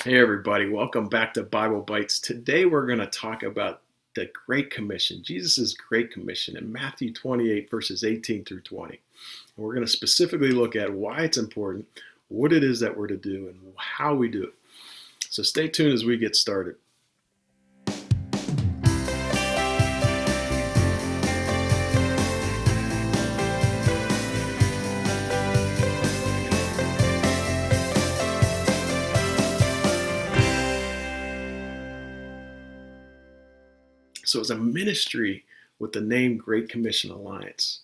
Hey everybody, welcome back to Bible Bites. Today we're going to talk about the Great Commission, Jesus' Great Commission in Matthew 28 verses 18 through 20. And we're going to specifically look at why it's important, what it is that we're to do, and how we do it. So stay tuned as we get started. So as a ministry with the name Great Commission Alliance,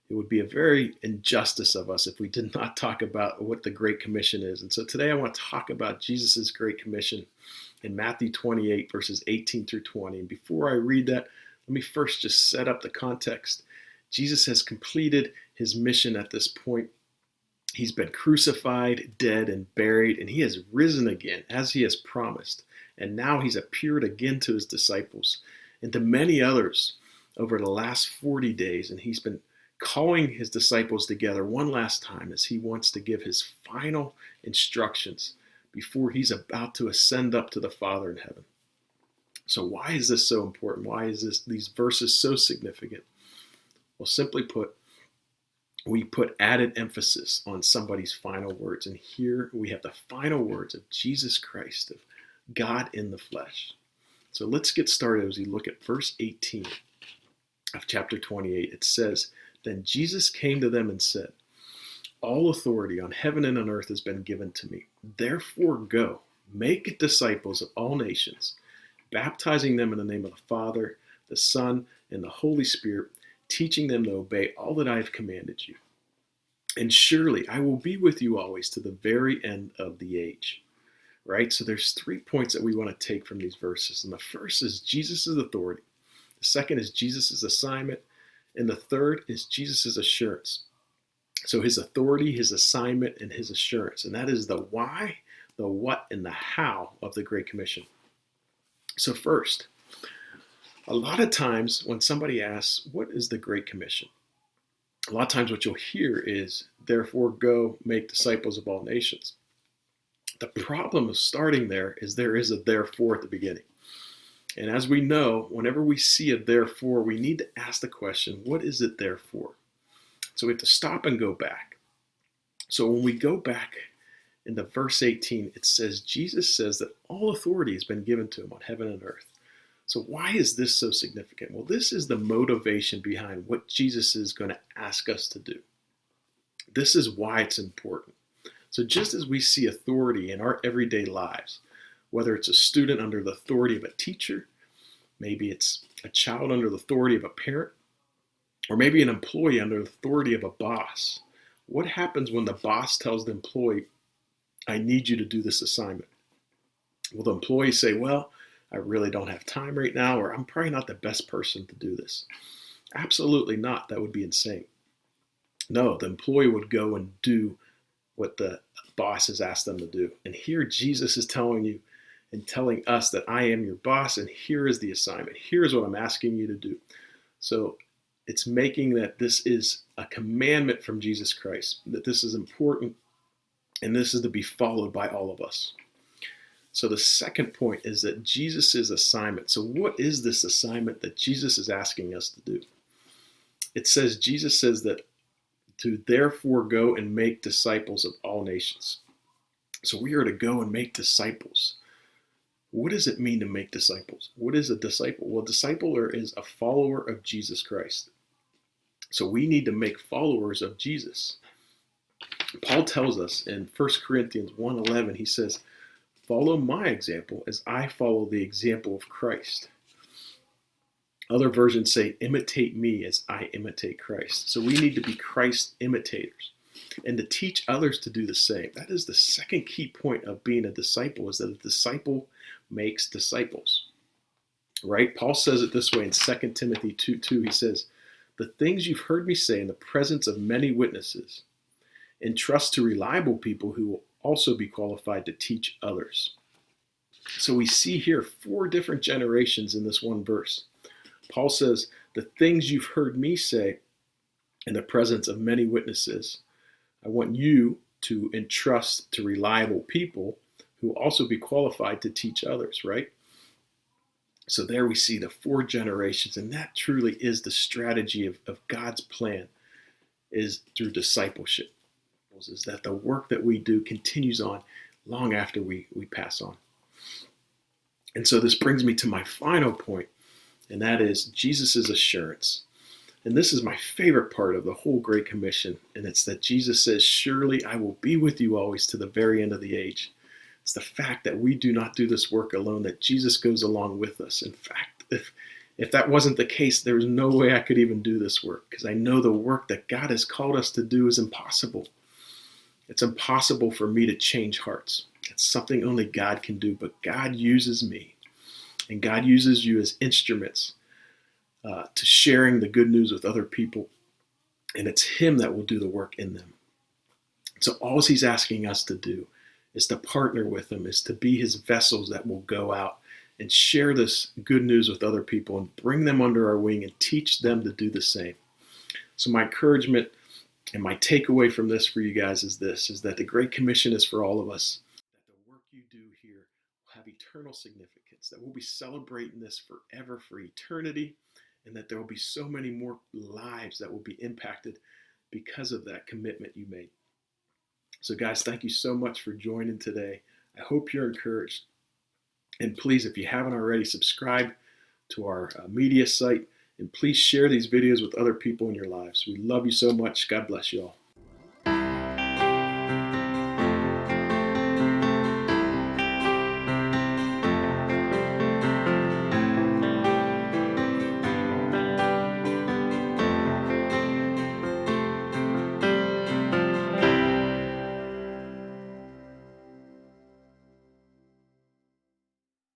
it would be a very injustice of us if we did not talk about what the Great Commission is. And so today I want to talk about Jesus' Great Commission in Matthew 28, verses 18 through 20. And before I read that, let me first just set up the context. Jesus has completed his mission at this point. He's been crucified, dead, and buried, and he has risen again as he has promised. And now he's appeared again to his disciples and to many others over the last 40 days. And he's been calling his disciples together one last time as he wants to give his final instructions before he's about to ascend up to the Father in heaven. So why is this so important? Why is these verses so significant? Well, simply put, we put added emphasis on somebody's final words. And here we have the final words of Jesus Christ, of God in the flesh. So let's get started as we look at verse 18 of chapter 28. It says, "Then Jesus came to them and said, 'All authority on heaven and on earth has been given to me. Therefore go, make disciples of all nations, baptizing them in the name of the Father, the Son, and the Holy Spirit, teaching them to obey all that I have commanded you. And surely I will be with you always to the very end of the age.'" Right? So there's 3 points that we want to take from these verses. And the first is Jesus' authority. The second is Jesus' assignment. And the third is Jesus' assurance. So his authority, his assignment, and his assurance. And that is the why, the what, and the how of the Great Commission. So first, a lot of times when somebody asks, what is the Great Commission? A lot of times what you'll hear is, therefore go make disciples of all nations. The problem of starting there is a therefore at the beginning. And as we know, whenever we see a therefore, we need to ask the question, what is it there for? So we have to stop and go back. So when we go back into verse 18, it says, Jesus says that all authority has been given to him on heaven and earth. So why is this so significant? Well, this is the motivation behind what Jesus is going to ask us to do. This is why it's important. So just as we see authority in our everyday lives, whether it's a student under the authority of a teacher, maybe it's a child under the authority of a parent, or maybe an employee under the authority of a boss, what happens when the boss tells the employee, I need you to do this assignment? Will the employee say, well, I really don't have time right now, or I'm probably not the best person to do this? Absolutely not. That would be insane. No, the employee would go and do what the boss has asked them to do. And here Jesus is telling you and telling us that I am your boss, and here is the assignment. Here's what I'm asking you to do. So it's making that this is a commandment from Jesus Christ, that this is important, and this is to be followed by all of us. So the second point is that Jesus' assignment. So what is this assignment that Jesus is asking us to do? It says, Jesus says that to therefore go and make disciples of all nations. So we are to go and make disciples. What does it mean to make disciples? What is a disciple? Well, a discipler is a follower of Jesus Christ. So we need to make followers of Jesus. Paul tells us in 1 Corinthians 1:11, he says, follow my example as I follow the example of Christ. Other versions say, imitate me as I imitate Christ. So we need to be Christ imitators and to teach others to do the same. That is the second key point of being a disciple, is that a disciple makes disciples. Right? Paul says it this way in 2 Timothy 2:2. He says, the things you've heard me say in the presence of many witnesses, entrust to reliable people who will also be qualified to teach others. So we see here 4 different generations in this one verse. Paul says, the things you've heard me say in the presence of many witnesses, I want you to entrust to reliable people who will also be qualified to teach others, right? So there we see the 4 generations, and that truly is the strategy of God's plan, is through discipleship, is that the work that we do continues on long after we pass on. And so this brings me to my final point, and that is Jesus' assurance. And this is my favorite part of the whole Great Commission, and it's that Jesus says, "Surely I will be with you always to the very end of the age." It's the fact that we do not do this work alone, that Jesus goes along with us. In fact, if that wasn't the case, there's no way I could even do this work, because I know the work that God has called us to do is impossible. It's impossible for me to change hearts. It's something only God can do, but God uses me, and God uses you as instruments to sharing the good news with other people, and it's Him that will do the work in them. So all He's asking us to do is to partner with Him, is to be His vessels that will go out and share this good news with other people and bring them under our wing and teach them to do the same. So my encouragement and my takeaway from this for you guys is this, is that the Great Commission is for all of us, that the work you do here will have eternal significance, that we'll be celebrating this forever, for eternity, and that there will be so many more lives that will be impacted because of that commitment you made. So guys, thank you so much for joining today. I hope you're encouraged. And please, if you haven't already, subscribe to our media site, and please share these videos with other people in your lives. We love you so much. God bless you all.